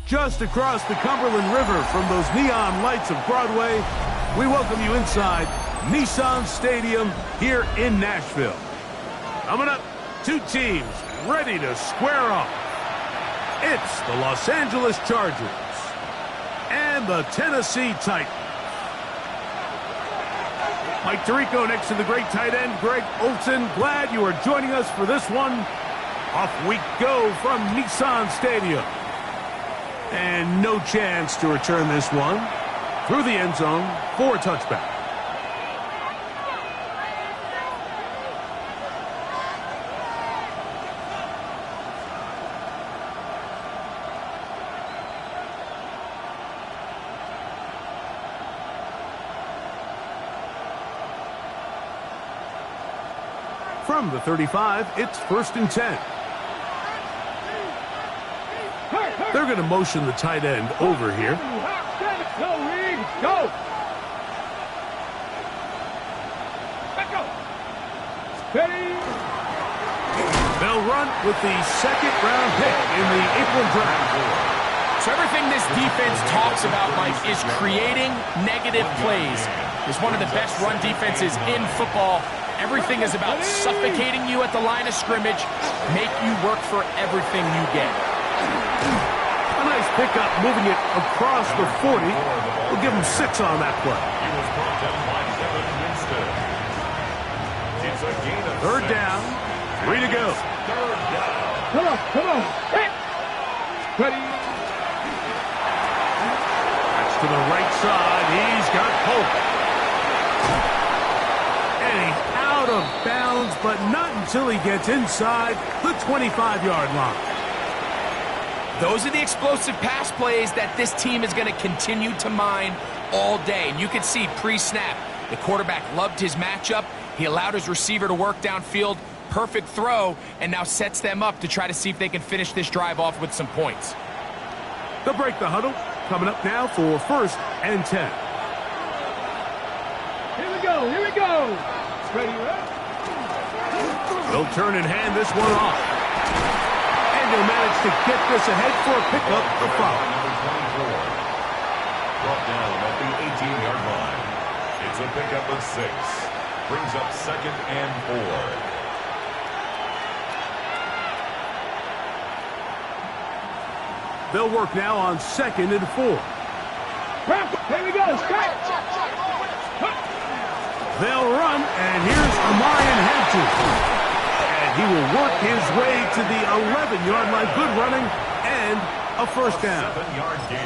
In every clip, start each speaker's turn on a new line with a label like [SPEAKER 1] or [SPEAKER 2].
[SPEAKER 1] Just across the Cumberland River from those neon lights of Broadway, we welcome you inside Nissan Stadium here in Nashville. Coming up, two teams ready to square off. It's the Los Angeles Chargers and the Tennessee Titans. Mike Tirico next to the great tight end, Greg Olson. Glad you are joining us for this one. Off we go from Nissan Stadium. And no chance to return this one through the end zone for a touchback. From the 35, it's 1st and 10. They're going to motion the tight end over here.
[SPEAKER 2] Go! Steady!
[SPEAKER 1] They'll run with the second-round pick in the April draft.
[SPEAKER 3] So everything this defense talks about, Mike, is creating negative plays. It's one of the best run defenses in football. Everything is about suffocating you at the line of scrimmage, make you work for everything you get.
[SPEAKER 1] A nice pickup, moving it across the 40. We'll give him 6 on that play. Third down, 3 to go.
[SPEAKER 2] Come on. Hit! Ready?
[SPEAKER 1] That's to the right side. He's got Polk. And he's out of bounds, but not until he gets inside the 25-yard line.
[SPEAKER 3] Those are the explosive pass plays that this team is going to continue to mine all day. And you can see pre-snap, the quarterback loved his matchup. He allowed his receiver to work downfield. Perfect throw, and now sets them up to try to see if they can finish this drive off with some points.
[SPEAKER 1] They'll break the huddle. Coming up now for 1st and 10.
[SPEAKER 2] Here we go. Ready, right?
[SPEAKER 1] They'll turn and hand this one off. And they'll manage to get this ahead for a pickup the foul.
[SPEAKER 4] Brought down at the 18-yard line. It's a pickup of 6. Brings up 2nd and 4.
[SPEAKER 1] They'll work now on 2nd and 4.
[SPEAKER 2] Here we go.
[SPEAKER 1] They'll run, and here's Amarian Hampton. And he will work his way to the 11-yard line. Good running and a 1st down.
[SPEAKER 4] 7-yard gain.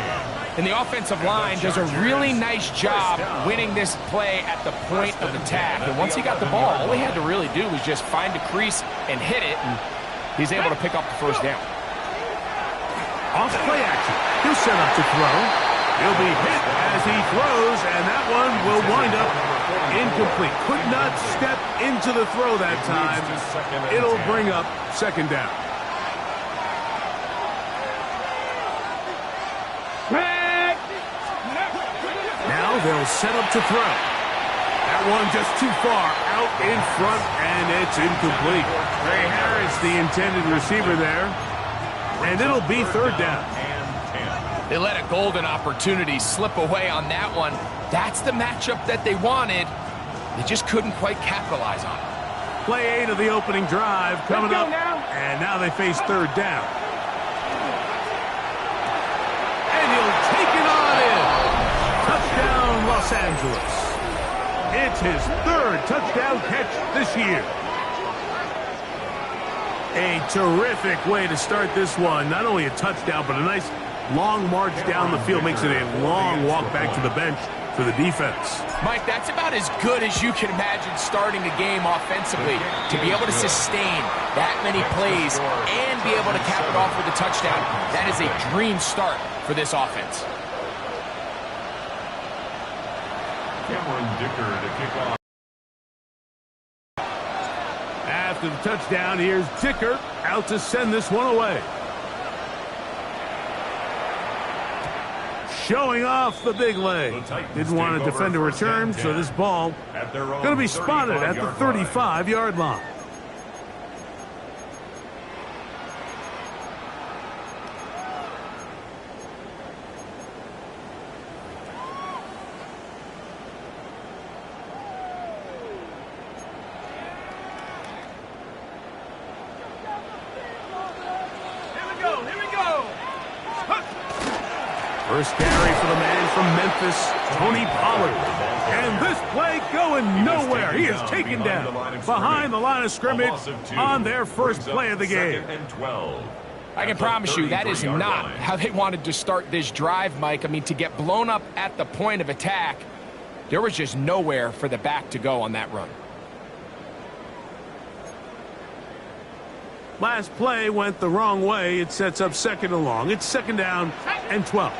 [SPEAKER 3] And the offensive line does a really nice job winning this play at the point of attack. And once he got the ball, all he had to really do was just find a crease and hit it, and he's able to pick up the 1st down.
[SPEAKER 1] Off play action. He'll set up to throw. He'll be hit as he throws, and that one will wind up incomplete. Could not step into the throw that time. It'll bring up 2nd down. Now they'll set up to throw. That one just too far out in front, and it's incomplete. Ray Harris, the intended receiver there. And it'll be 3rd down.
[SPEAKER 3] They let a golden opportunity slip away on that one. That's the matchup that they wanted. They just couldn't quite capitalize on it.
[SPEAKER 1] Play 8 of the opening drive coming up. And now they face 3rd down. And he'll take it on in. Touchdown, Los Angeles. It's his 3rd touchdown catch this year. A terrific way to start this one. Not only a touchdown, but a nice long march down the field. Makes it a long walk back to the bench for the defense.
[SPEAKER 3] Mike, that's about as good as you can imagine starting a game offensively. To be able to sustain that many plays and be able to cap it off with a touchdown, that is a dream start for this offense.
[SPEAKER 4] Cameron Dicker to kick off.
[SPEAKER 1] After the touchdown, here's Dicker out to send this one away. Showing off the big leg. Didn't want to defend a return, so this ball going to be spotted at the 35-yard line. First carry for the man from Memphis, Tony Pollard. And this play going nowhere. He is taken down behind the line of scrimmage on their first play of the game.
[SPEAKER 3] I can promise you that is not how they wanted to start this drive, Mike. I mean, to get blown up at the point of attack, there was just nowhere for the back to go on that run.
[SPEAKER 1] Last play went the wrong way. It sets up second and long. It's second down and 12.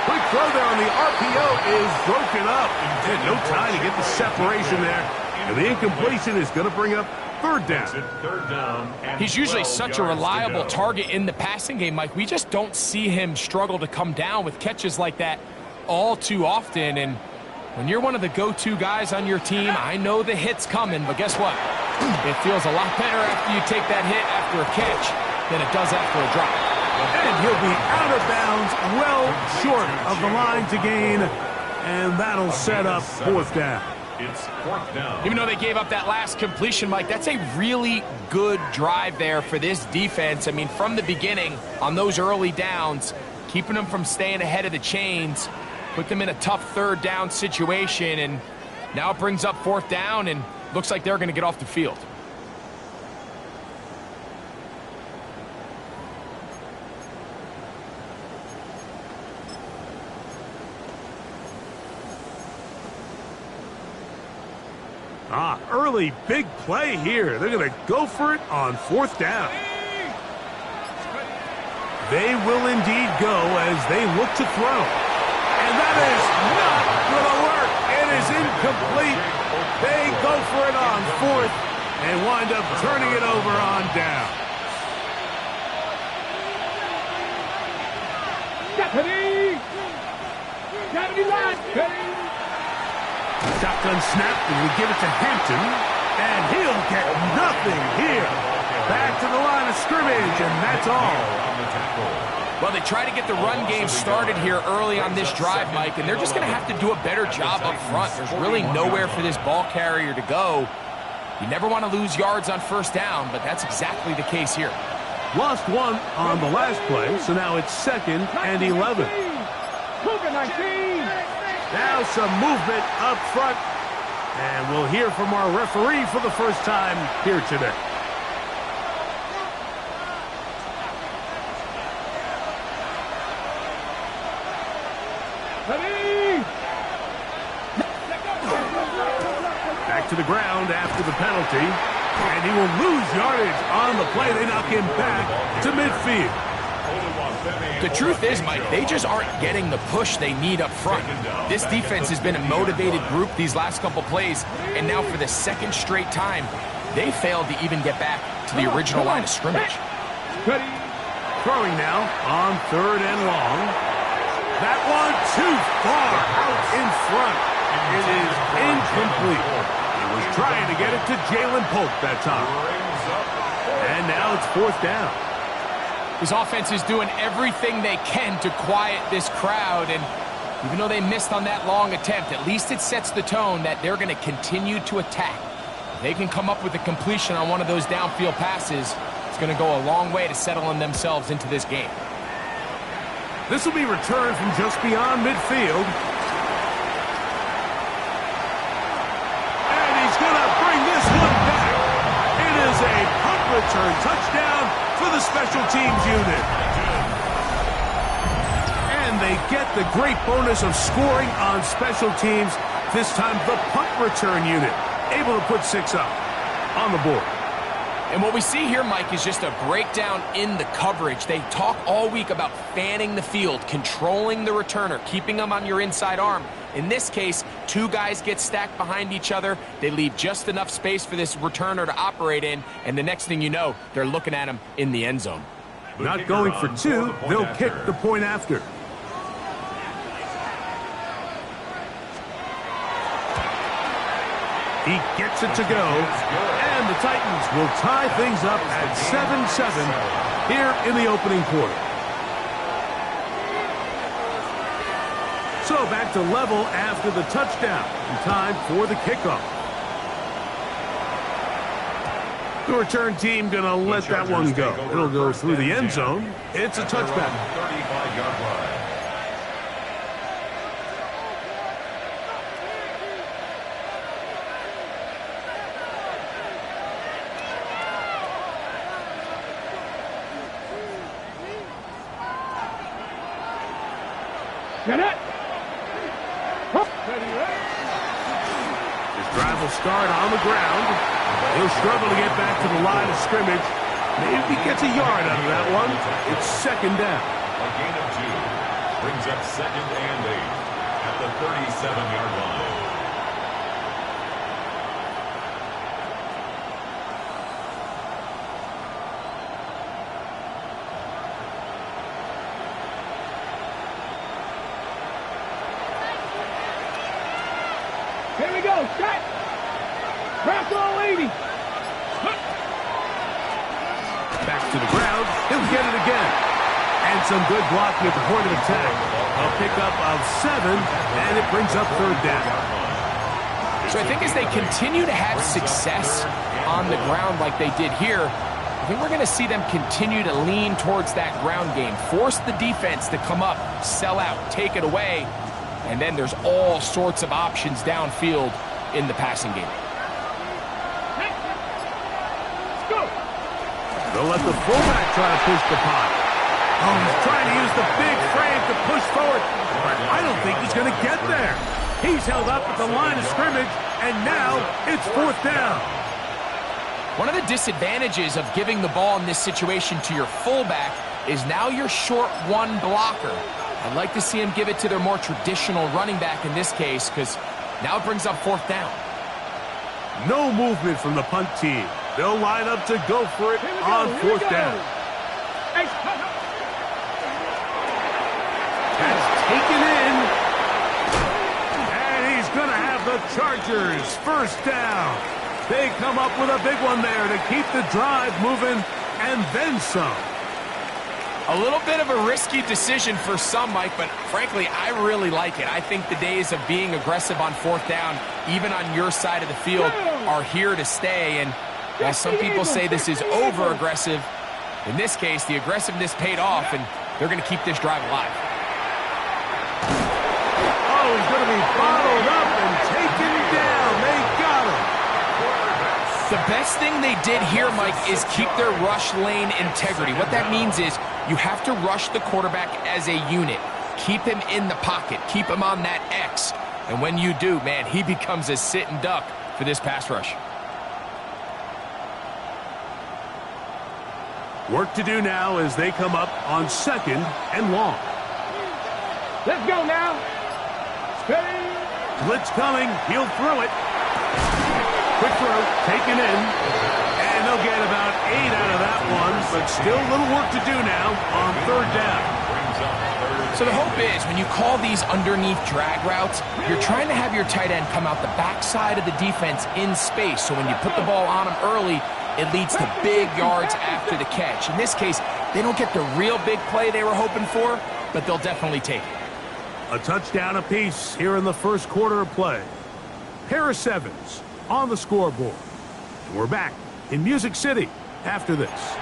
[SPEAKER 1] Quick throw there on the RPO is broken up. And no time to get the separation there. And the incompletion is going to bring up third down.
[SPEAKER 3] He's usually such a reliable target in the passing game, Mike. We just don't see him struggle to come down with catches like that all too often. And when you're one of the go-to guys on your team, I know the hit's coming, but guess what? It feels a lot better after you take that hit after a catch than it does after a drop.
[SPEAKER 1] And he'll be out of bounds, well short of the line to gain, and that'll set up fourth down.
[SPEAKER 4] It's fourth down.
[SPEAKER 3] Even though they gave up that last completion, Mike, that's a really good drive there for this defense. I mean, from the beginning, on those early downs, keeping them from staying ahead of the chains, put them in a tough third down situation, and now it brings up fourth down, and looks like they're going to get off the field.
[SPEAKER 1] Early big play here. They're going to go for it on fourth down. They will indeed go as they look to throw. And that is not going to work. It is incomplete. They go for it on fourth and wind up turning it over on down.
[SPEAKER 2] Deputy! Deputy line! Deputy!
[SPEAKER 1] Shotgun snap, and we give it to Hampton, and he'll get nothing here. Back to the line of scrimmage, and that's all.
[SPEAKER 3] Well, they try to get the run game started here early on this drive, Mike, and they're just going to have to do a better job up front. There's really nowhere for this ball carrier to go. You never want to lose yards on first down, but that's exactly the case here.
[SPEAKER 1] Lost one on the last play, so now it's second and 11.
[SPEAKER 2] Cougar 19!
[SPEAKER 1] Now some movement up front, and we'll hear from our referee for the first time here today.
[SPEAKER 2] Ready!
[SPEAKER 1] Back to the ground after the penalty, and he will lose yardage on the play. They knock him back to midfield.
[SPEAKER 3] The truth is, Mike, they just aren't getting the push they need up front. This defense has been a motivated group these last couple plays, and now for the second straight time, they failed to even get back to the original line of scrimmage.
[SPEAKER 2] Ready!
[SPEAKER 1] Throwing now on third and long. That one too far out in front. It is incomplete. He was trying to get it to Jalen Polk that time. And now it's fourth down.
[SPEAKER 3] This offense is doing everything they can to quiet this crowd, and even though they missed on that long attempt, at least it sets the tone that they're going to continue to attack. If they can come up with a completion on one of those downfield passes, it's going to go a long way to settling themselves into this game.
[SPEAKER 1] This will be returned from just beyond midfield. And he's going to bring this one back. It is a punt return touchdown for the special teams unit. And they get the great bonus of scoring on special teams. This time the punt return unit able to put 6 up on the board.
[SPEAKER 3] And what we see here, Mike, is just a breakdown in the coverage. They talk all week about fanning the field, controlling the returner, keeping them on your inside arm. In this case, 2 guys get stacked behind each other. They leave just enough space for this returner to operate in, and the next thing you know, they're looking at him in the end zone.
[SPEAKER 1] Not going for 2, they'll kick the point after. He gets it to go, and the Titans will tie things up at 7-7 here in the opening quarter. So back to level after the touchdown, in time for the kickoff. The return team going to let that one go. It'll go through the end zone. It's a touchback.
[SPEAKER 4] 35-yard line.
[SPEAKER 2] Get it.
[SPEAKER 1] His drive will start on the ground. He'll struggle to get back to the line of scrimmage. Maybe he gets a yard out of that one. It's second down.
[SPEAKER 4] A gain of 2 brings up 2nd and 8 at the 37-yard line.
[SPEAKER 2] Here we go. Set. Press all 80.
[SPEAKER 1] Back to the ground. He'll get it again. And some good blocking at the point of attack. A pickup of 7, and it brings up third down.
[SPEAKER 3] So I think as they continue to have success on the ground like they did here, I think we're going to see them continue to lean towards that ground game. Force the defense to come up, sell out, take it away, and then there's all sorts of options downfield in the passing game.
[SPEAKER 1] They'll let the fullback try to push the pot. Oh, he's trying to use the big frame to push forward. But I don't think he's going to get there. He's held up at the line of scrimmage, and now it's fourth down.
[SPEAKER 3] One of the disadvantages of giving the ball in this situation to your fullback is now you're short one blocker. I'd like to see him give it to their more traditional running back in this case, because now it brings up fourth down.
[SPEAKER 1] No movement from the punt team. They'll line up to go for it on fourth down. That's taken in. And he's going to have the Chargers first down. They come up with a big one there to keep the drive moving, and then some.
[SPEAKER 3] A little bit of a risky decision for some, Mike, but frankly, I really like it. I think the days of being aggressive on fourth down, even on your side of the field, are here to stay. And while some people say this is over-aggressive, in this case, the aggressiveness paid off, and they're going to keep this drive alive.
[SPEAKER 1] Oh, he's going to be bottled up and taken down. They got him.
[SPEAKER 3] The best thing they did here, Mike, is keep their rush lane integrity. What that means is you have to rush the quarterback as a unit. Keep him in the pocket. Keep him on that X. And when you do, man, he becomes a sitting duck for this pass rush.
[SPEAKER 1] Work to do now as they come up on second and long.
[SPEAKER 2] Let's go now. Steady.
[SPEAKER 1] Blitz coming. He'll throw it. Quick throw, taken in. And they'll get about 8 out of that one, but still a little work to do now on third down.
[SPEAKER 3] So the hope is when you call these underneath drag routes, you're trying to have your tight end come out the backside of the defense in space. So when you put the ball on him early, it leads to big yards after the catch. In this case, they don't get the real big play they were hoping for, but they'll definitely take it.
[SPEAKER 1] A touchdown apiece here in the first quarter of play. Pair of sevens on the scoreboard. And we're back in Music City after this.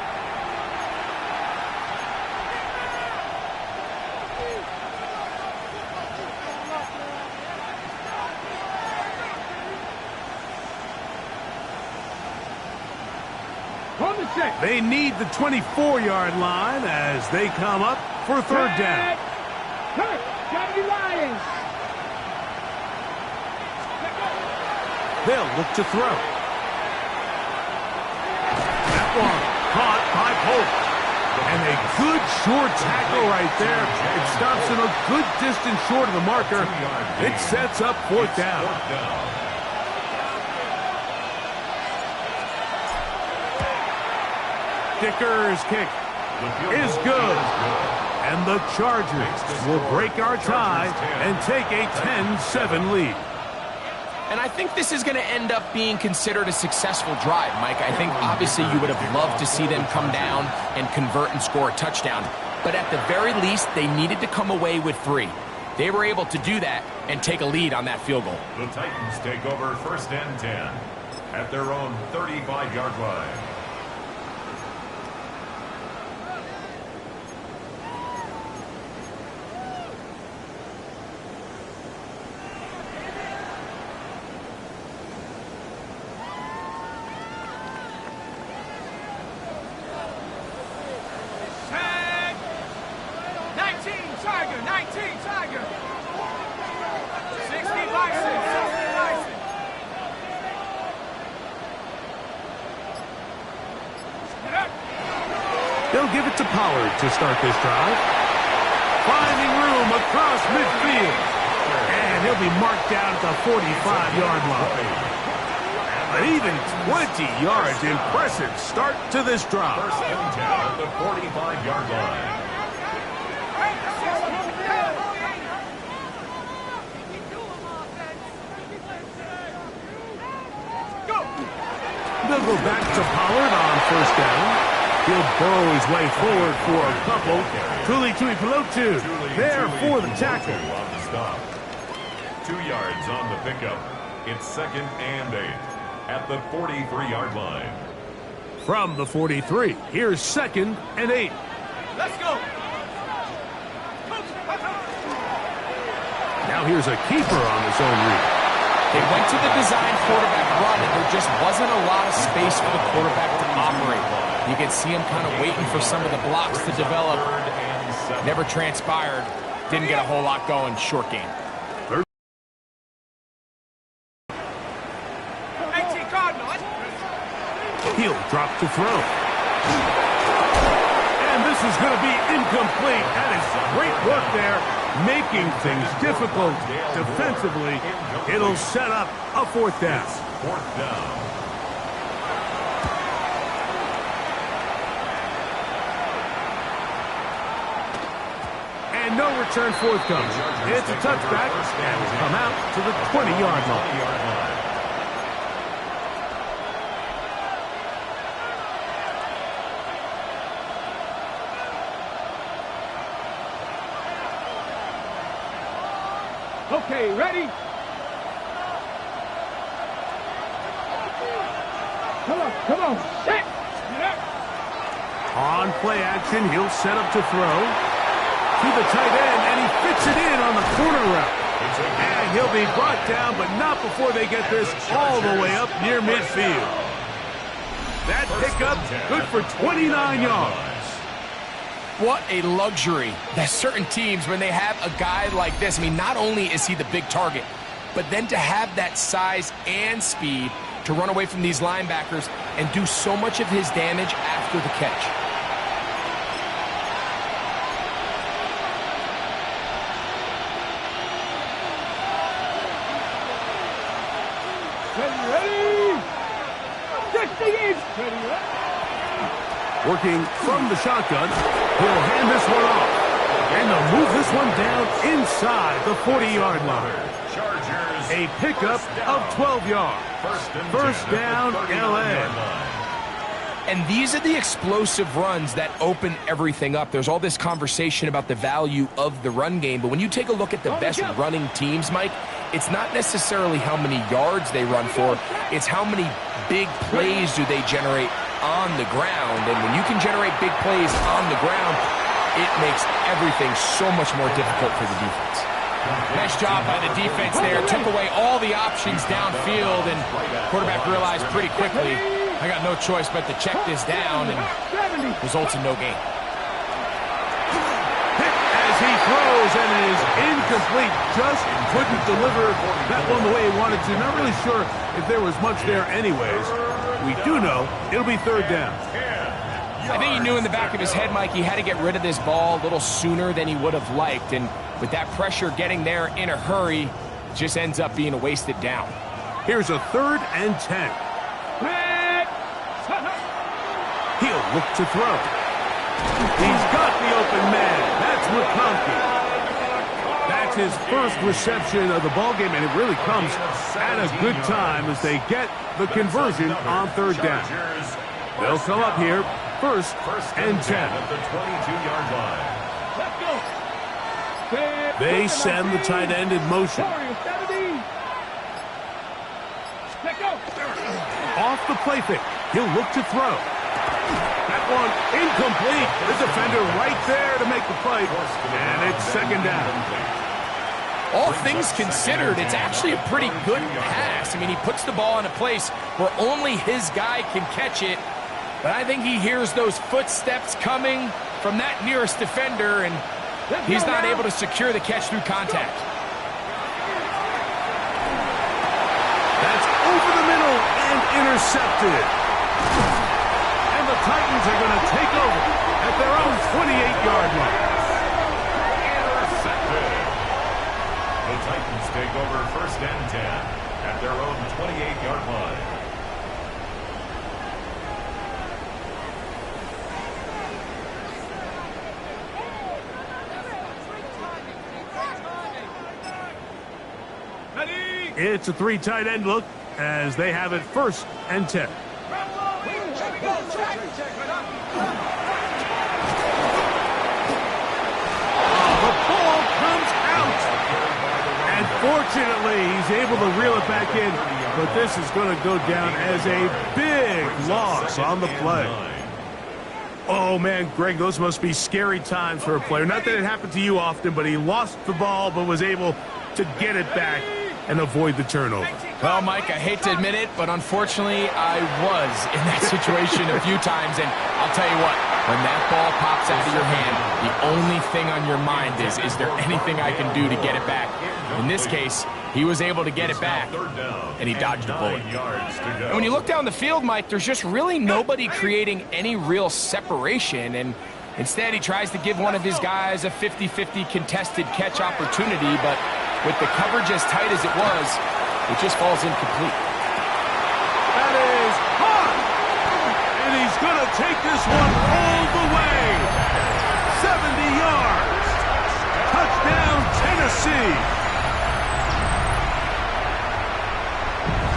[SPEAKER 1] They need the 24-yard line as they come up for third down. They'll look to throw. That one caught by Polk. And a good short tackle right there. It stops him a good distance short of the marker. It sets up fourth down. Dicker's kick is good. And the Chargers will break our tie and take a 10-7 lead.
[SPEAKER 3] And I think this is going to end up being considered a successful drive, Mike. I think obviously you would have loved to see them come down and convert and score a touchdown. But at the very least, they needed to come away with 3. They were able to do that and take a lead on that field goal.
[SPEAKER 4] The Titans take over first and 10 at their own 35-yard line.
[SPEAKER 2] Tiger. 60 license. 60 license.
[SPEAKER 1] They'll give it to Pollard to start this drive. Finding room across midfield. And he'll be marked down at the 45-yard line. An even 20 yards. Impressive start to this drive.
[SPEAKER 4] First and 10 at the 45-yard line.
[SPEAKER 1] They'll go back to Pollard on first down. He'll burrow his way forward for a couple. Tuli Tuipulotu there for the tackle.
[SPEAKER 4] On the stop. 2 yards on the pickup. It's second and 8 at the 43-yard line.
[SPEAKER 1] From the 43, here's second and 8.
[SPEAKER 2] Let's go.
[SPEAKER 1] Now here's a keeper on his own read.
[SPEAKER 3] They went to the design quarterback run, and there just wasn't a lot of space for the quarterback to operate. You can see him kind of waiting for some of the blocks to develop. Never transpired. Didn't get a whole lot going. Short game.
[SPEAKER 1] He'll drop to throw. And this is going to be incomplete. That is great work there, making things difficult defensively. It'll set up a fourth down.
[SPEAKER 4] Fourth down.
[SPEAKER 1] And no return forthcoming. It's a touchback and will come out to the 20-yard line.
[SPEAKER 2] Okay, ready? Come on, set!
[SPEAKER 1] On play action, he'll set up to throw. To the tight end, and he fits it in on the corner route. And he'll be brought down, but not before they get this all the way up near midfield. That pickup, good for 29 yards.
[SPEAKER 3] What a luxury that certain teams, when they have a guy like this, I mean, not only is he the big target, but then to have that size and speed to run away from these linebackers and do so much of his damage after the catch.
[SPEAKER 2] Ready? 60 inch! Ready?
[SPEAKER 1] Working from the shotgun, he'll hand this one off. And they'll move this one down inside the 40-yard line. A pickup of 12 yards. First down, L.A.
[SPEAKER 3] And these are the explosive runs that open everything up. There's all this conversation about the value of the run game, but when you take a look at the best running teams, Mike, it's not necessarily how many yards they run for, it's how many big plays do they generate on the ground. And when you can generate big plays on the ground, it makes everything so much more difficult for the defense. Nice job by the defense there. Took away all the options downfield, and quarterback realized pretty quickly, I got no choice but to check this down, and results in no gain.
[SPEAKER 1] As he throws, and it is incomplete. Just couldn't deliver that one the way he wanted to. Not really sure if there was much there anyways. We do know it'll be third down.
[SPEAKER 3] I think he knew in the back of his head, Mike, he had to get rid of this ball a little sooner than he would have liked. And with that pressure getting there in a hurry, just ends up being a wasted down.
[SPEAKER 1] Here's a 3rd and 10. He'll look to throw. He's got the open man. That's McConkey. That's his first reception of the ballgame, and it really comes at a good time as they get the conversion on 3rd down. They'll come up here, first and 10.
[SPEAKER 4] At the 22-yard line.
[SPEAKER 1] They send the tight end in motion. Off the play fake, he'll look to throw. That one incomplete. The defender right there to make the play, and it's 2nd down.
[SPEAKER 3] All things considered, it's actually a pretty good pass. I mean, he puts the ball in a place where only his guy can catch it. But I think he hears those footsteps coming from that nearest defender, and He's not able to secure the catch through contact.
[SPEAKER 1] That's over the middle and intercepted. And the Titans are going to take over at their own 28-yard line.
[SPEAKER 4] Intercepted. The Titans take over 1st and 10 at their own 28-yard line.
[SPEAKER 1] It's a 3 tight end look as they have it 1st and 10. The ball comes out. And fortunately, he's able to reel it back in. But this is going to go down as a big loss on the play. Oh, man, Greg, those must be scary times for a player. Not that it happened to you often, but he lost the ball but was able to get it back and avoid the turnover.
[SPEAKER 3] Well, Mike, I hate to admit it, but unfortunately, I was in that situation a few times, and I'll tell you what, when that ball pops out of your hand, the only thing on your mind is there anything I can do to get it back? In this case, he was able to get it back, and he dodged a bullet. And when you look down the field, Mike, there's just really nobody creating any real separation, and instead he tries to give one of his guys a 50-50 contested catch opportunity, but with the coverage as tight as it was, it just falls incomplete.
[SPEAKER 1] That is hot! And he's going to take this one all the way. 70 yards. Touchdown, Tennessee.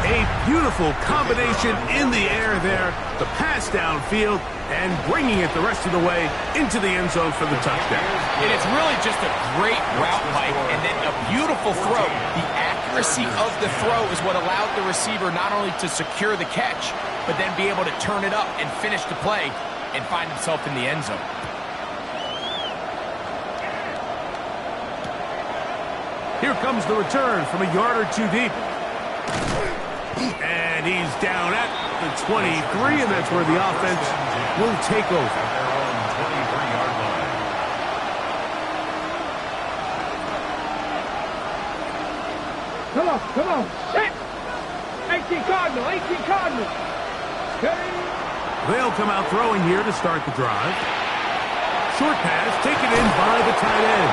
[SPEAKER 1] A beautiful combination in the air there. The pass downfield and bringing it the rest of the way into the end zone for the touchdown.
[SPEAKER 3] And it's really just a great route, Mike, and then a beautiful throw. The accuracy of the throw is what allowed the receiver not only to secure the catch, but then be able to turn it up and finish the play and find himself in the end zone.
[SPEAKER 1] Here comes the return from a yard or two deep. And he's down at the 23, and that's where the offense will take over.
[SPEAKER 2] Come on, set! 18 Cardinal, 18 Cardinal.
[SPEAKER 1] They'll come out throwing here to start the drive. Short pass taken in by the tight end.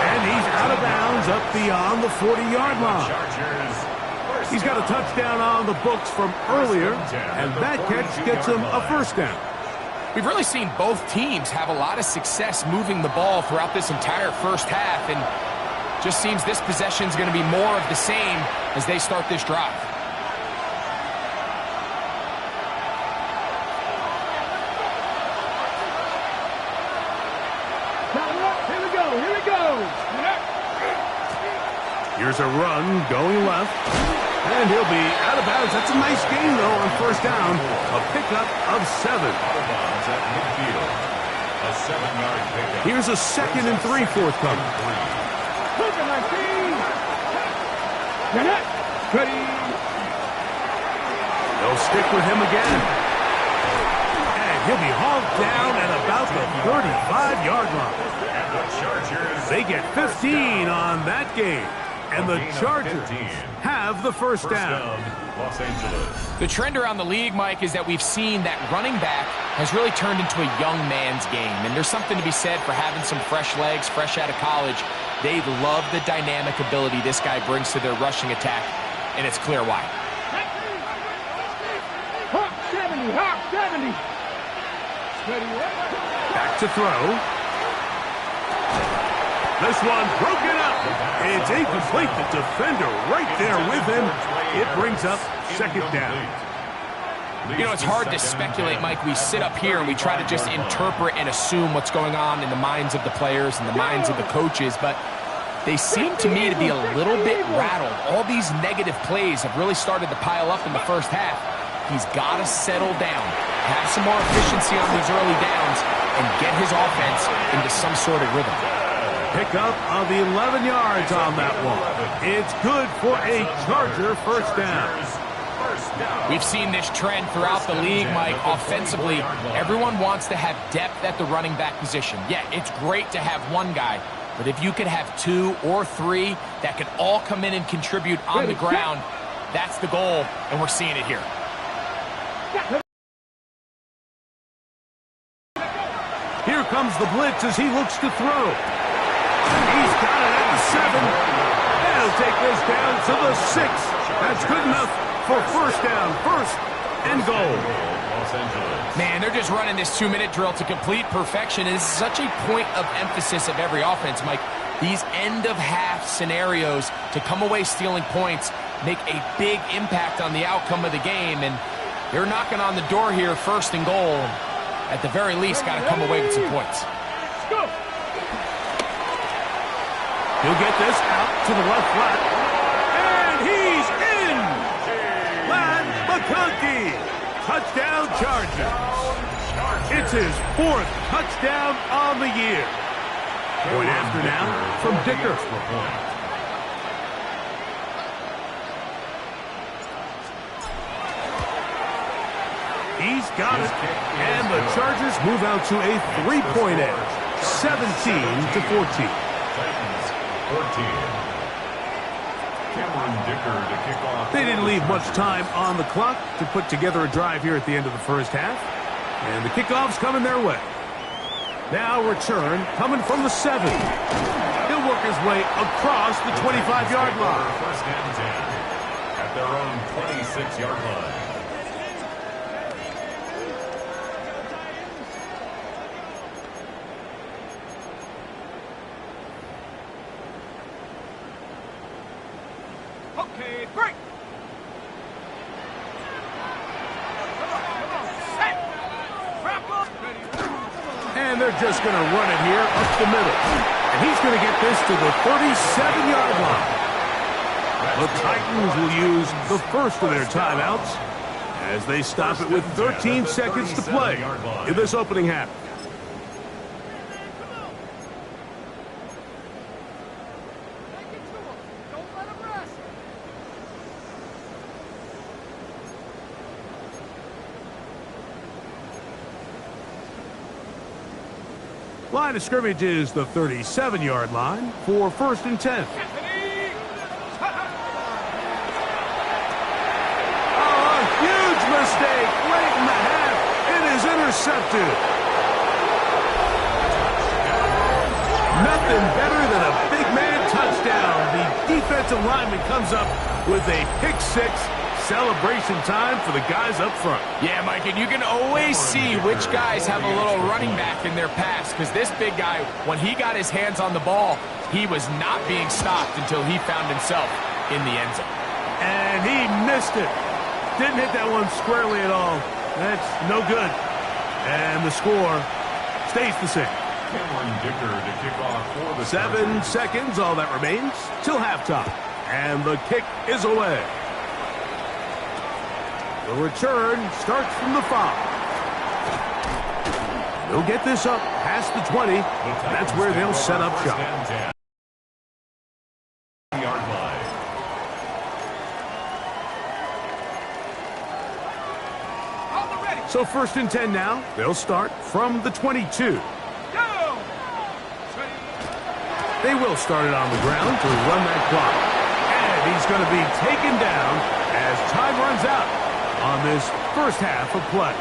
[SPEAKER 1] And he's out of bounds up beyond the 40-yard line. He's got a touchdown on the books from earlier, and that catch gets him a 1st down.
[SPEAKER 3] We've really seen both teams have a lot of success moving the ball throughout this entire first half, and just seems this possession is going to be more of the same as they start this drive.
[SPEAKER 2] Here we go.
[SPEAKER 1] Here's a run going left. And he'll be out of bounds. That's a nice gain, though, on 1st down. A pickup of 7. Here's a 2nd and 3 forthcoming. They'll stick with him again. And he'll be hauled down at about the 35-yard line. They get 15 on that game. And the Chargers have the 1st down.
[SPEAKER 4] Los Angeles.
[SPEAKER 3] The trend around the league, Mike, is that we've seen that running back has really turned into a young man's game. And there's something to be said for having some fresh legs, fresh out of college. They love the dynamic ability this guy brings to their rushing attack, and it's clear why.
[SPEAKER 2] Hawk 70.
[SPEAKER 1] Back to throw. This one broken up. It's incomplete. The defender right there with him. It brings up 2nd down.
[SPEAKER 3] You know, it's hard to speculate, Mike. We sit up here and we try to just interpret and assume what's going on in the minds of the players and the minds of the coaches, but they seem to me to be a little bit rattled. All these negative plays have really started to pile up in the first half. He's got to settle down, have some more efficiency on these early downs, and get his offense into some sort of rhythm.
[SPEAKER 1] Pickup of 11 yards on that one. It's good for a Charger 1st down.
[SPEAKER 3] We've seen this trend throughout the league, Mike. Offensively, everyone wants to have depth at the running back position. Yeah, it's great to have one guy, but if you could have 2 or 3 that can all come in and contribute on the ground, that's the goal, and we're seeing it here.
[SPEAKER 1] Here comes the blitz as he looks to throw. He's got it at the 7. And he'll take this down to the 6. That's good enough for first down, first and goal.
[SPEAKER 3] Man, they're just running this 2-minute drill to complete perfection. It is such a point of emphasis of every offense, Mike. These end-of-half scenarios to come away stealing points make a big impact on the outcome of the game, and they're knocking on the door here, first and goal. At the very least, got to come away with some points.
[SPEAKER 1] He'll get this out to the left flat. And he's in! Lad McConkey! Touchdown Chargers. It's his 4th touchdown on the year. Point after now from Dicker. He's got it. And the Chargers move out to a 3-point edge. 17-14.
[SPEAKER 4] 14.
[SPEAKER 1] They didn't leave much time on the clock to put together a drive here at the end of the first half. And the kickoff's coming their way. Now return coming from the 7. He'll work his way across the 25-yard line.
[SPEAKER 4] First and 10 at their own 26-yard line.
[SPEAKER 2] Okay, break.
[SPEAKER 1] And they're just going to run it here up the middle. And he's going to get this to the 37-yard line. The Titans will use the first of their timeouts as they stop it with 13 seconds to play in this opening half. Line of scrimmage is the 37-yard line for first and 10. Oh, a huge mistake late in the half. It is intercepted. Nothing better than a big man touchdown. The defensive lineman comes up with a pick-6. Celebration time for the guys up front.
[SPEAKER 3] Yeah, Mike, and you can always see which guys have a little running back in their pass, because this big guy, when he got his hands on the ball, he was not being stopped until he found himself in the end zone.
[SPEAKER 1] And he missed it. Didn't hit that one squarely at all. That's no good. And the score stays the same.
[SPEAKER 4] Cameron Dicker to kick off for the
[SPEAKER 1] 7 seconds, all that remains, till halftime. And the kick is away. The return starts from the 5. They'll get this up past the 20. That's where they'll set up shop.
[SPEAKER 4] Yard line.
[SPEAKER 1] So first and 10 now. They'll start from the 22. They will start it on the ground to run that clock. And he's going to be taken down as time runs out on this first half of play.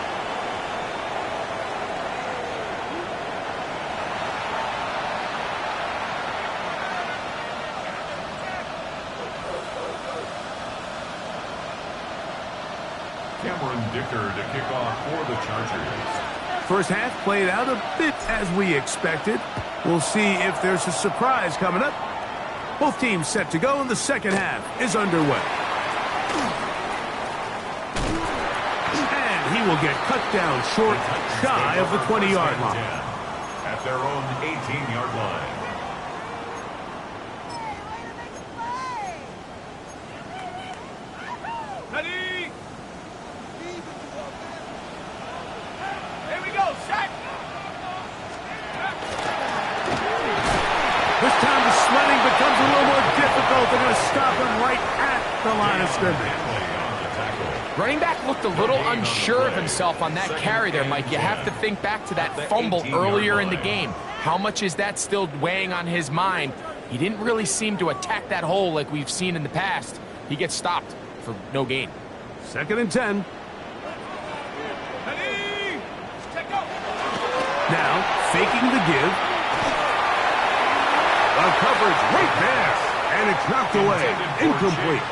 [SPEAKER 4] Cameron Dicker to kick off for the Chargers.
[SPEAKER 1] First half played out a bit as we expected. We'll see if there's a surprise coming up. Both teams set to go, and the second half is underway. He will get cut down short, shy of the 20-yard line.
[SPEAKER 4] At their own 18-yard line.
[SPEAKER 2] Ready? Here we go, set.
[SPEAKER 1] This time the sledding becomes a little more difficult. They're going to stop him right at the line of scrimmage.
[SPEAKER 4] On the tackle.
[SPEAKER 3] Running back looked a little unsure of himself on that carry there, Mike. You have to think back to that fumble earlier in the game. How much is that still weighing on his mind? He didn't really seem to attack that hole like we've seen in the past. He gets stopped for no gain.
[SPEAKER 1] 2nd and 10. Now, faking the give. A coverage right there. And it's knocked away. Incomplete.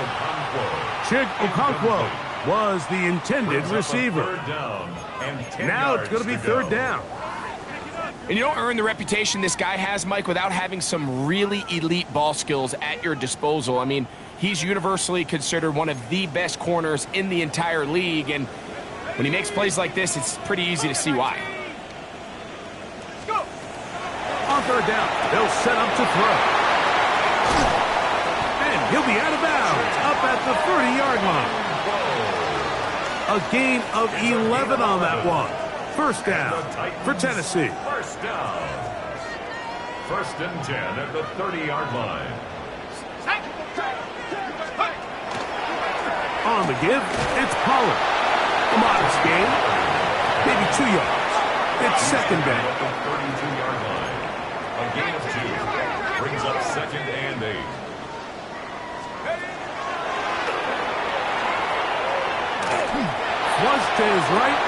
[SPEAKER 1] Chig Okonkwo was the intended receiver. Now it's going to be 3rd down.
[SPEAKER 3] And you don't earn the reputation this guy has, Mike, without having some really elite ball skills at your disposal. I mean, he's universally considered one of the best corners in the entire league, and when he makes plays like this, it's pretty easy to see why.
[SPEAKER 1] On 3rd down, they'll set up to throw. And he'll be out of bounds, up at the 30-yard line. A gain of 11 on that one. 1st down for Tennessee.
[SPEAKER 4] 1st down. 1st and 10 at the 30-yard line.
[SPEAKER 1] On the give, it's Pollard. A modest gain, maybe 2 yards. It's 2nd down.
[SPEAKER 4] At the 32-yard line. A gain of 2 brings up 2nd and 8.
[SPEAKER 1] Flush to his right.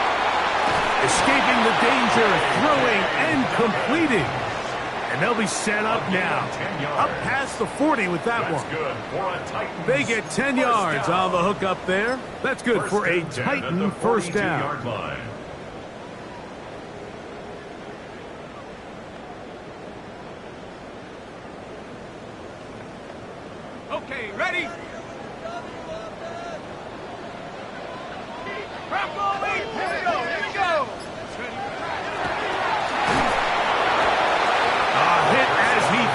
[SPEAKER 1] Escaping the danger, throwing and completing. And they'll be set up now. Up past the 40 with that one. They get 10 yards on the hook up there. That's good for a Titan 1st down.
[SPEAKER 2] Okay, ready?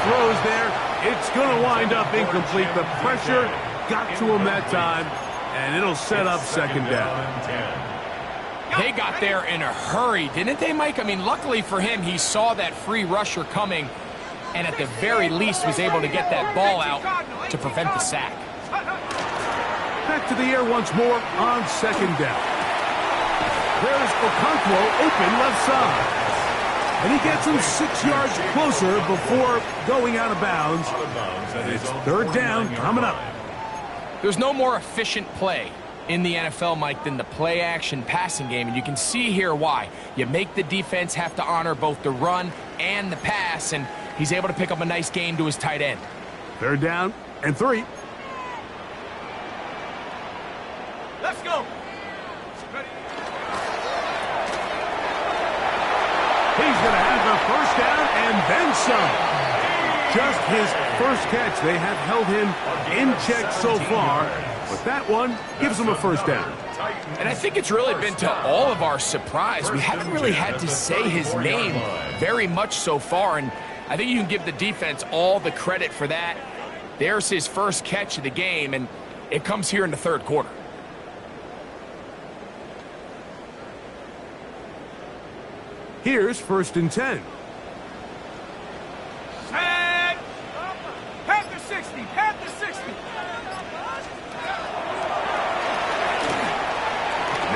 [SPEAKER 1] Throws there. It's going to wind up incomplete. The pressure got to him that time, and it'll set up 2nd down.
[SPEAKER 3] They got there in a hurry, didn't they, Mike? I mean, luckily for him, he saw that free rusher coming, and at the very least was able to get that ball out to prevent the sack.
[SPEAKER 1] Back to the air once more on 2nd down. There's Okonkwo open left side. And he gets him 6 yards closer before going out of bounds. It's 3rd down coming up.
[SPEAKER 3] There's no more efficient play in the NFL, Mike, than the play-action passing game. And you can see here why. You make the defense have to honor both the run and the pass, and he's able to pick up a nice gain to his tight end.
[SPEAKER 1] 3rd down and 3.
[SPEAKER 2] Let's go.
[SPEAKER 1] He's going to have the 1st down and then some. Just his 1st catch. They have held him in check so far, but that one gives him a 1st down.
[SPEAKER 3] And I think it's really been to all of our surprise. We haven't really had to say his name very much so far, and I think you can give the defense all the credit for that. There's his 1st catch of the game, and it comes here in the 3rd quarter.
[SPEAKER 1] Here's 1st and 10.
[SPEAKER 2] Set. Head to 60. Head to 60.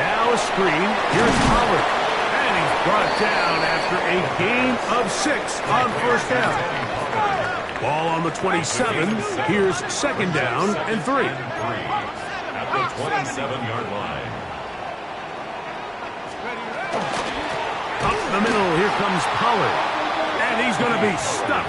[SPEAKER 1] Now a screen. Here's Pollard. And he's brought down after a gain of 6 on 1st down. Ball on the 27. Here's 2nd down and 3.
[SPEAKER 4] At the 27-yard line.
[SPEAKER 1] Up the middle, here comes Pollard. And he's going to be stuck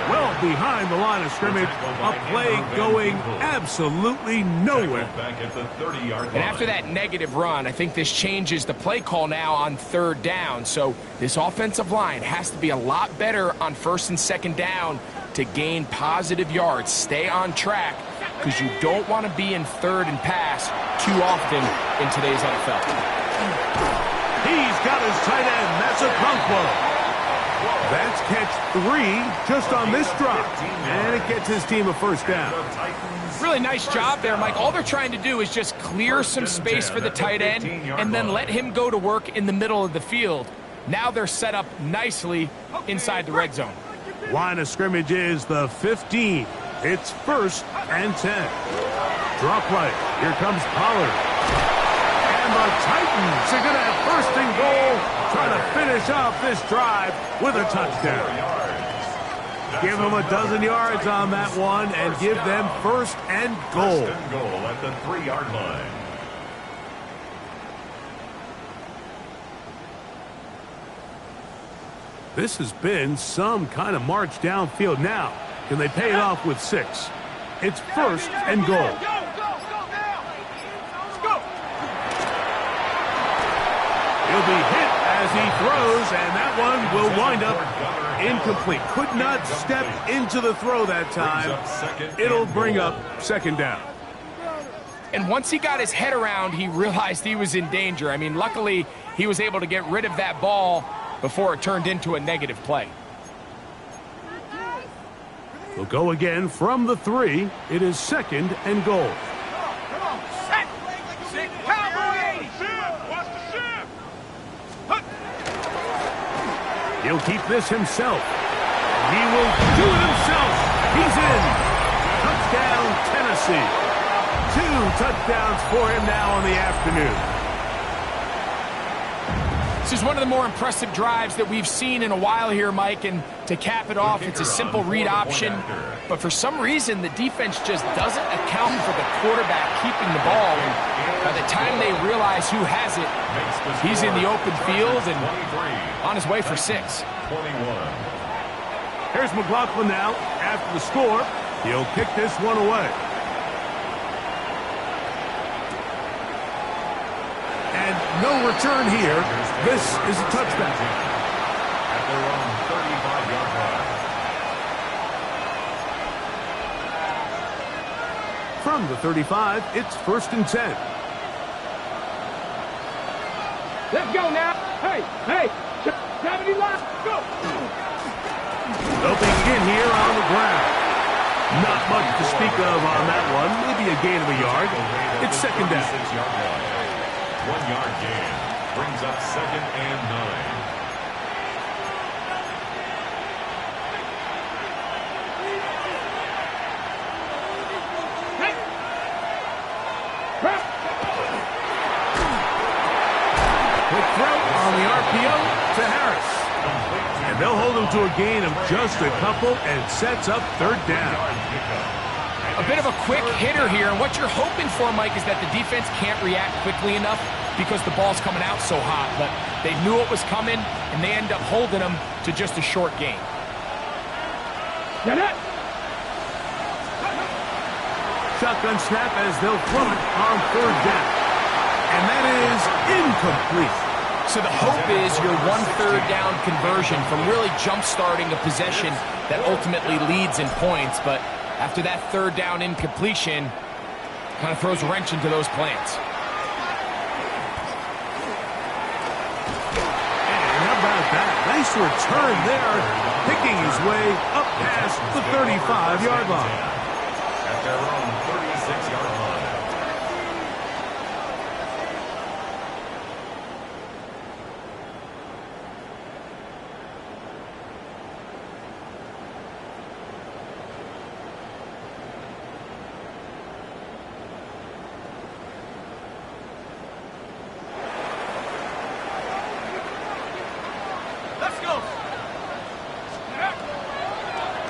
[SPEAKER 1] well behind the line of scrimmage. A play going absolutely nowhere.
[SPEAKER 3] And after that negative run, I think this changes the play call now on 3rd down. So this offensive line has to be a lot better on 1st and 2nd down to gain positive yards. Stay on track, because you don't want to be in 3rd and pass too often in today's NFL.
[SPEAKER 1] He's got his tight end. That's Okonkwo. That's catch 3 just on this drop. And it gets his team a 1st down.
[SPEAKER 3] Really nice job there, Mike. All they're trying to do is just clear some space for the tight end and then let him go to work in the middle of the field. Now they're set up nicely inside the red zone.
[SPEAKER 1] Line of scrimmage is the 15. It's 1st and 10. Drop right. Here comes Pollard. the Titans are going to have first and goal, trying to finish off this drive with a touchdown. Give them a dozen yards on that one and give them first and goal.
[SPEAKER 4] First and goal at the 3-yard line.
[SPEAKER 1] This has been some kind of march downfield. Now, can they pay it off with 6? It's first and goal. He'll be hit as he throws, and that one will wind up incomplete. Could not step into the throw that time. It'll bring up second down.
[SPEAKER 3] And once he got his head around, he realized he was in danger. I mean, luckily, he was able to get rid of that ball before it turned into a negative play.
[SPEAKER 1] They'll go again from the 3. It is second and goal. He'll keep this himself. He will do it himself. He's in. Touchdown, Tennessee. 2 touchdowns for him now in the afternoon.
[SPEAKER 3] This is one of the more impressive drives that we've seen in a while here, Mike, and to cap it off, it's a simple read option, but for some reason, the defense just doesn't account for the quarterback keeping the ball, and by the time they realize who has it, he's in the open field and on his way for 6.
[SPEAKER 1] Here's McLaughlin now. After the score, he'll kick this one away. And no return here. This is a touchdown.
[SPEAKER 4] At their own 35-yard line.
[SPEAKER 1] From the 35, it's first and 10.
[SPEAKER 2] Let's go now. Hey, 70 line, go.
[SPEAKER 1] They'll begin here on the ground. Not much to speak of on that one. Maybe a gain of a yard. It's second down.
[SPEAKER 4] 6-yard line. 1-yard gain brings up second and 9.
[SPEAKER 1] Quick throw on the RPO to Harris. And they'll hold him to a gain of just a couple and sets up third down.
[SPEAKER 3] A bit of a quick hitter here, and what you're hoping for, Mike, is that the defense can't react quickly enough because the ball's coming out so hot, but they knew it was coming, and they end up holding them to just a short gain.
[SPEAKER 1] Shotgun snap as they'll throw it on third down. And that is incomplete.
[SPEAKER 3] So the hope is your 1/3 down conversion from really jump-starting a possession that ultimately leads in points, but after that third down incompletion, kind of throws a wrench into those plans.
[SPEAKER 1] And how about that? Nice return there, picking his way up past the 35-yard line.
[SPEAKER 4] At their own 36-yard line.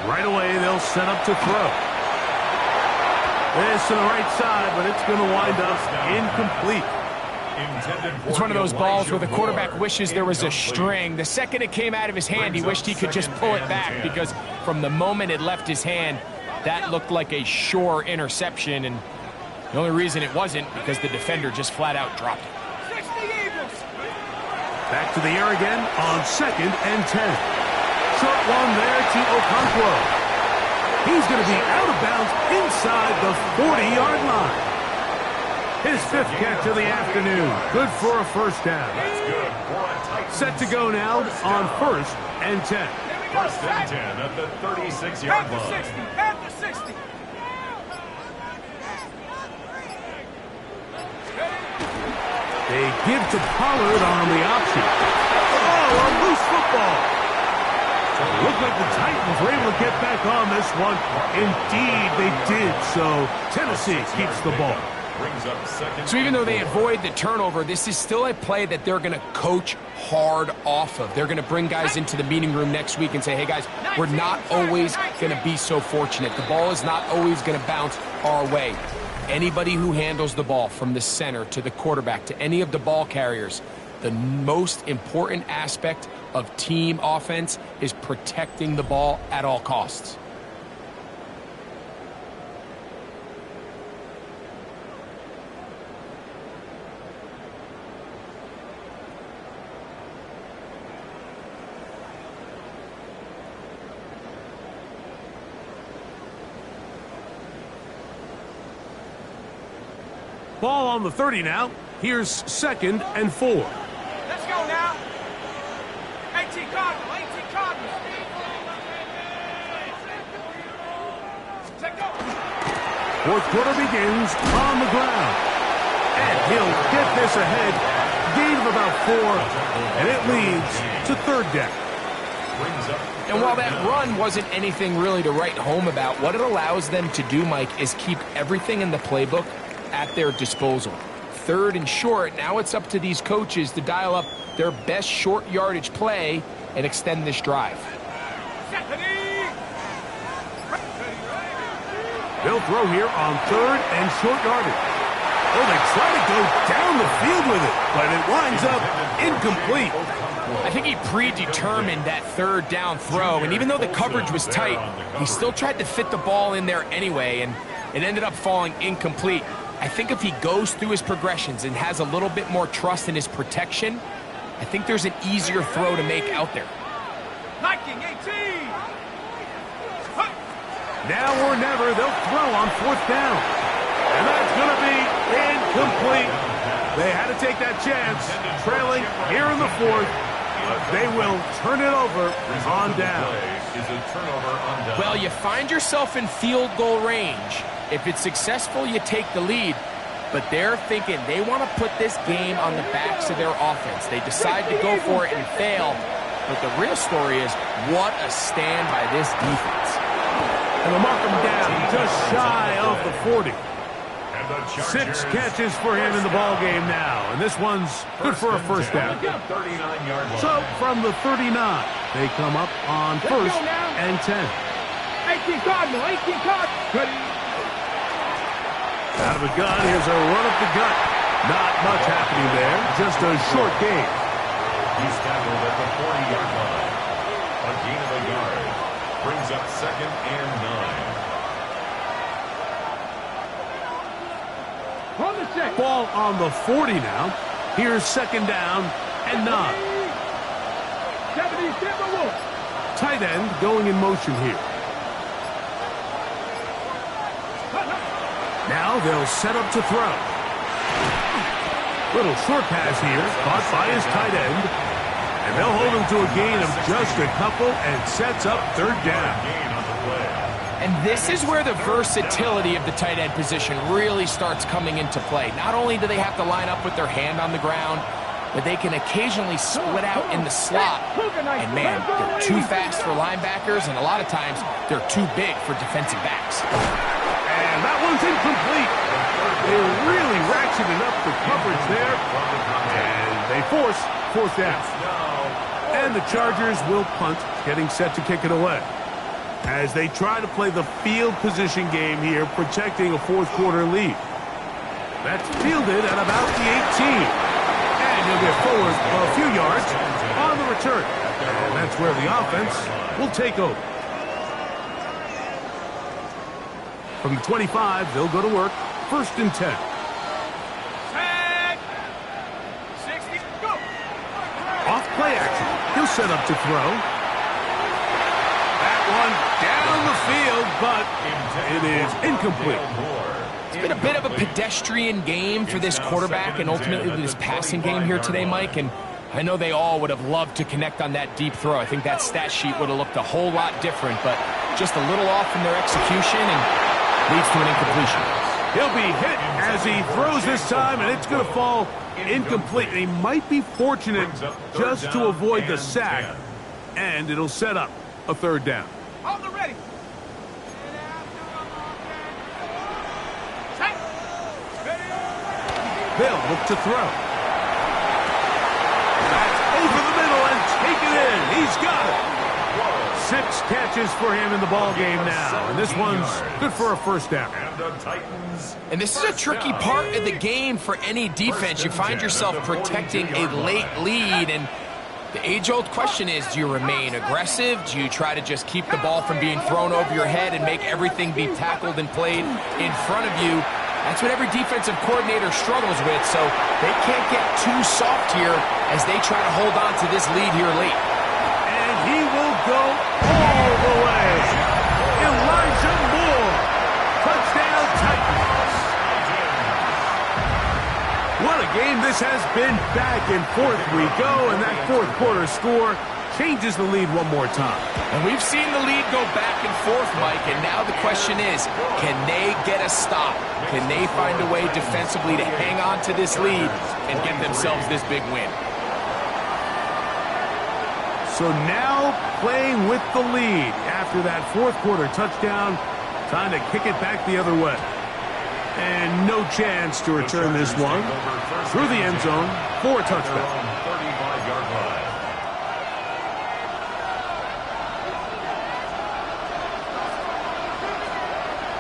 [SPEAKER 1] Right away, they'll set up to throw. This to the right side, but it's going to wind up incomplete.
[SPEAKER 3] It's one of those balls where the quarterback wishes there was a string. The second it came out of his hand, he wished he could just pull it back because from the moment it left his hand, that looked like a sure interception, and the only reason it wasn't because the defender just flat out dropped it.
[SPEAKER 1] Back to the air again on second and 10. Short one there to Okonkwo. He's going to be out of bounds inside the 40-yard line. His 5th catch of the afternoon. Good for a first down. Set to go now on first and 10.
[SPEAKER 4] First and 10 at the 36-yard line.
[SPEAKER 2] At the 60.
[SPEAKER 1] They give to Pollard on the option. Oh, a loose football. Looked like the Titans were able to get back on this one. Indeed, they did. So Tennessee keeps the ball.
[SPEAKER 4] Brings up second.
[SPEAKER 3] So even though they avoid the turnover, this is still a play that they're going to coach hard off of. They're going to bring guys into the meeting room next week and say, hey, guys, we're not always going to be so fortunate. The ball is not always going to bounce our way. Anybody who handles the ball from the center to the quarterback to any of the ball carriers, the most important aspect of team offense is protecting the ball at all costs.
[SPEAKER 1] Ball on the 30 now. Here's 2nd and 4.
[SPEAKER 2] Let's go now. 18 Cardinal, 18 Cardinal. Let's go.
[SPEAKER 1] Fourth quarter begins on the ground. And he'll get this ahead. Gain of about 4. And it leads to 3rd down.
[SPEAKER 3] And while that run wasn't anything really to write home about, what it allows them to do, Mike, is keep everything in the playbook at their disposal. 3rd and short, now it's up to these coaches to dial up their best short yardage play and extend this drive.
[SPEAKER 1] They'll throw here on 3rd and short yardage. Oh, they try to go down the field with it, but it winds up incomplete.
[SPEAKER 3] I think he predetermined that 3rd down throw, and even though the coverage was tight, he still tried to fit the ball in there anyway, and it ended up falling incomplete. I think if he goes through his progressions and has a little bit more trust in his protection, I think there's an easier throw to make out there.
[SPEAKER 2] Liking 18.
[SPEAKER 1] Now or never, they'll throw on 4th down. And that's going to be incomplete. They had to take that chance, trailing here in the 4th. But they will turn it over on down.
[SPEAKER 3] Well, you find yourself in field goal range. If it's successful, you take the lead. But they're thinking they want to put this game on the backs of their offense. They decide to go for it and fail. But the real story is, what a stand by this defense.
[SPEAKER 1] And they'll mark him down just shy of the 40. 6 catches for him in the ball game now. And this one's good for a 1st down. So from the 39, they come up on 1st and 10.
[SPEAKER 2] 18 Cardinal, 18 Cardinal.
[SPEAKER 1] Out of the gun, here's a run up the gut. Not much happening there, just a short gain.
[SPEAKER 4] He's tackled at the 40-yard line. A gain of a yard. Brings up 2nd and 9.
[SPEAKER 2] On the 6.
[SPEAKER 1] Ball on the 40 now. Here's 2nd down and 9.
[SPEAKER 2] 70 Timberwolves.
[SPEAKER 1] Tight end going in motion here. Now they'll set up to throw. Little short pass here, caught by his tight end. And they'll hold him to a gain of just a couple and sets up 3rd down.
[SPEAKER 3] And this is where the versatility of the tight end position really starts coming into play. Not only do they have to line up with their hand on the ground, but they can occasionally split out in the slot. And man, they're too fast for linebackers, and a lot of times they're too big for defensive backs.
[SPEAKER 1] And that one's incomplete. They really ratcheted up the coverage there. And they force 4th down. And the Chargers will punt, getting set to kick it away. As they try to play the field position game here, protecting a 4th quarter lead. That's fielded at about the 18. And he'll get forward a few yards on the return. And that's where the offense will take over. From the 25, they'll go to work. 1st and 10.
[SPEAKER 2] 60, go.
[SPEAKER 1] Off play action. He'll set up to throw. That one down the field, but it is incomplete.
[SPEAKER 3] It's been a bit of a pedestrian game for this quarterback and ultimately this passing game here today, Mike. And I know they all would have loved to connect on that deep throw. I think that stat sheet would have looked a whole lot different, but just a little off in their execution and leads to an incompletion.
[SPEAKER 1] He'll be hit as he throws this time, and it's going to fall incomplete. He might be fortunate just to avoid the sack, and it'll set up a 3rd down.
[SPEAKER 2] On the ready. Ready.
[SPEAKER 1] They'll look to throw. That's over the middle and taken in. He's got it. 6 catches for him in the ball game now, and this one's good for a first down.
[SPEAKER 3] And this is a tricky part of the game for any defense. You find yourself protecting a late lead, and the age-old question is, do you remain aggressive? Do you try to just keep the ball from being thrown over your head and make everything be tackled and played in front of you? That's what every defensive coordinator struggles with, so they can't get too soft here as they try to hold on to this lead here late.
[SPEAKER 1] And he will go all the way. Elijah Moore. Touchdown Titans. What a game this has been. Back and forth we go, and that fourth quarter score changes the lead one more time.
[SPEAKER 3] And we've seen the lead go back and forth, Mike, and now the question is, can they get a stop? Can they find a way defensively to hang on to this lead and get themselves this big win?
[SPEAKER 1] So now playing with the lead after that fourth quarter touchdown, time to kick it back the other way. And no chance to return this one through the end zone for a touchdown.
[SPEAKER 4] 35-yard line.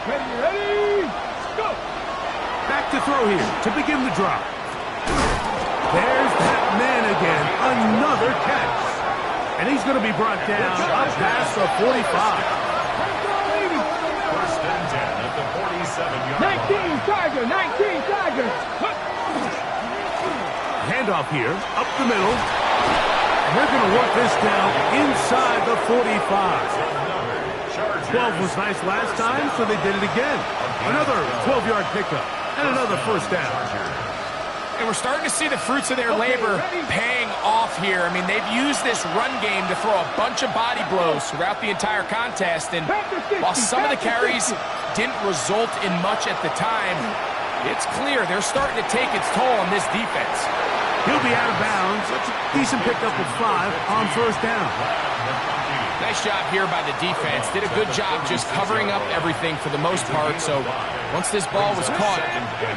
[SPEAKER 2] Ready, go!
[SPEAKER 1] Back to throw here to begin the drive. There's that man again, another catch. And he's going to be brought down up past the 45.
[SPEAKER 4] First and 10 at the 47-yard line.
[SPEAKER 2] 19 Tiger, 19 Tiger.
[SPEAKER 1] Handoff here, up the middle. And they're going to work this down inside the 45. 12 was nice last time, so they did it again. Another 12-yard pickup and another first down.
[SPEAKER 3] And we're starting to see the fruits of their labor paying off here. I mean, they've used this run game to throw a bunch of body blows throughout the entire contest. And while some of the carries didn't result in much at the time, it's clear they're starting to take its toll on this defense.
[SPEAKER 1] He'll be out of bounds. That's a decent pickup of 5 on first down.
[SPEAKER 3] Nice job here by the defense. Did a good job just covering up everything for the most part. So once this ball was caught,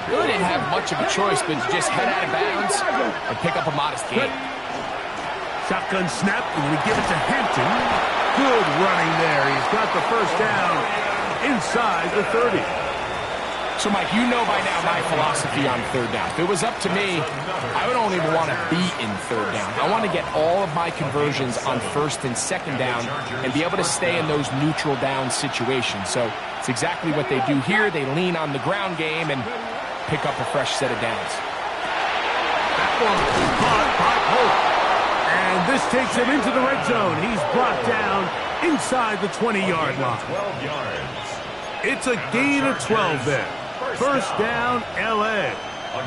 [SPEAKER 3] really didn't have much of a choice but to just head out of bounds and pick up a modest gain.
[SPEAKER 1] Shotgun snap, and we give it to Hampton. Good running there. He's got the first down inside the 30.
[SPEAKER 3] So, Mike, you know by now my philosophy on third down. If it was up to me, I would only want to be in third down. I want to get all of my conversions on first and second down and be able to stay in those neutral down situations. So it's exactly what they do here. They lean on the ground game and pick up a fresh set of downs.
[SPEAKER 1] That one caught by Hope. And this takes him into the red zone. He's brought down inside the 20-yard line.
[SPEAKER 4] 12 yards.
[SPEAKER 1] It's a gain of 12 there. First down, L.A.
[SPEAKER 4] A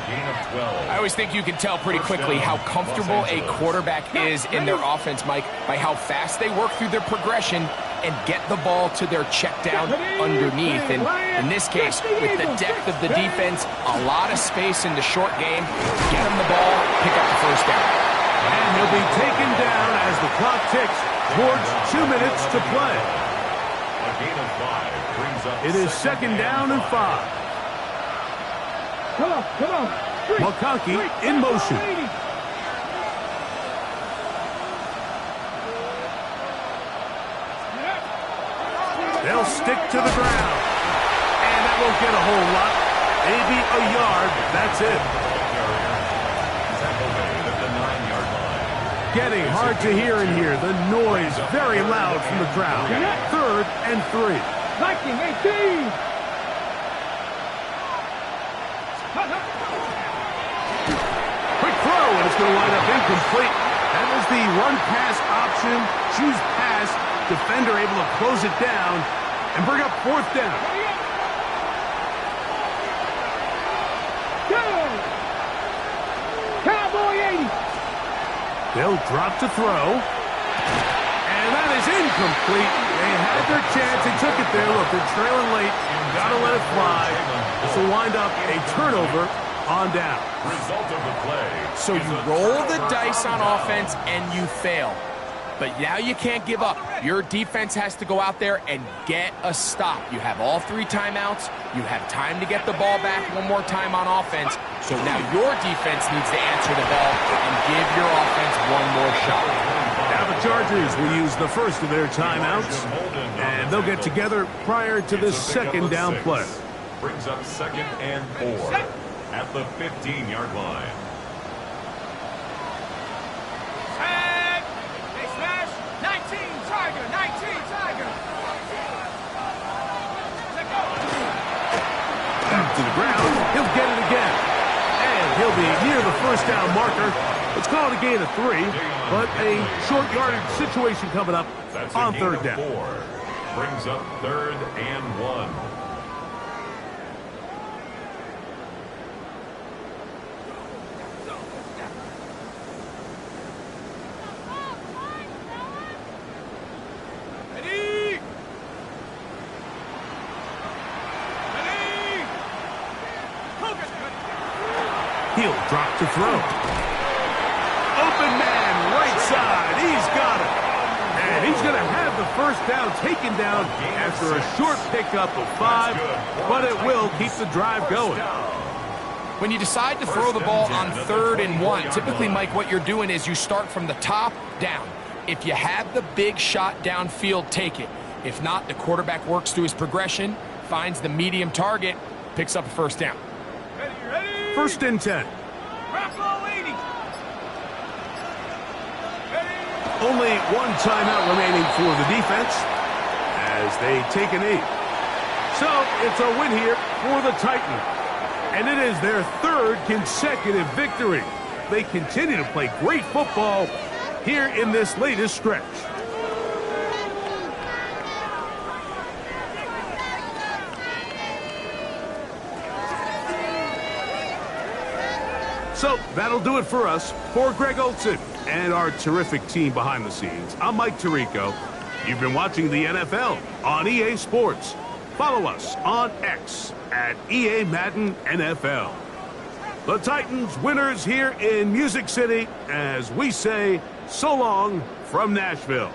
[SPEAKER 4] gain of 12.
[SPEAKER 3] I always think you can tell pretty quickly how comfortable a quarterback is in their offense, Mike, by how fast they work through their progression and get the ball to their check down underneath. And in this case, with the depth of the defense, a lot of space in the short game, get them the ball, pick up the first down.
[SPEAKER 1] And he'll be taken down as the clock ticks towards 2 minutes to play.
[SPEAKER 4] A gain of 5 brings up
[SPEAKER 1] It is second down and 5.
[SPEAKER 2] Come on, come on.
[SPEAKER 1] McConkey in motion. They'll stick to the ground. And that won't get a whole lot. Maybe a yard. That's it. Getting hard to hear in here. The noise very loud from the crowd. Third and 3.
[SPEAKER 2] Viking 18.
[SPEAKER 1] Quick throw, and it's going to wind up incomplete. That was the run-pass option. Choose pass. Defender able to close it down and bring up fourth down.
[SPEAKER 2] Cowboy 80.
[SPEAKER 1] They'll drop to throw. And that is incomplete. They had their chance. They took it there. Look, they're trailing late. Got to let it fly. This will wind up a turnover on down.
[SPEAKER 4] Result of the play.
[SPEAKER 3] So you roll the dice on offense and you fail. But now you can't give up. Your defense has to go out there and get a stop. You have all 3 timeouts. You have time to get the ball back one more time on offense. So now your defense needs to answer the bell and give your offense one more shot.
[SPEAKER 1] Now the Chargers will use the first of their timeouts, and they'll get together prior to the second down play.
[SPEAKER 4] Brings up 2nd and 4 at the 15-yard line.
[SPEAKER 2] They smash. 19, Tiger. 19, Tiger. Let go.
[SPEAKER 1] Back to the ground. He'll get it again. And he'll be near the first down marker. Let's call it a gain of 3, but a short yardage situation coming up on 3rd down.
[SPEAKER 4] 4. Brings up 3rd and 1.
[SPEAKER 1] He'll drop to throw. Open man, right side. He's got it. And he's going to have the first down taken down after a short pickup of 5, but it will keep the drive going.
[SPEAKER 3] When you decide to throw the ball on 3rd and 1, typically, Mike, what you're doing is you start from the top down. If you have the big shot downfield, take it. If not, the quarterback works through his progression, finds the medium target, picks up a first down.
[SPEAKER 2] Ready?
[SPEAKER 1] 1st and 10. Only 1 timeout remaining for the defense as they take a knee. So it's a win here for the Titans. And it is their 3rd consecutive victory. They continue to play great football here in this latest stretch. So that'll do it for us. For Greg Olson and our terrific team behind the scenes, I'm Mike Tirico. You've been watching the NFL on EA Sports. Follow us on X at EA Madden NFL. The Titans winners here in Music City as we say so long from Nashville.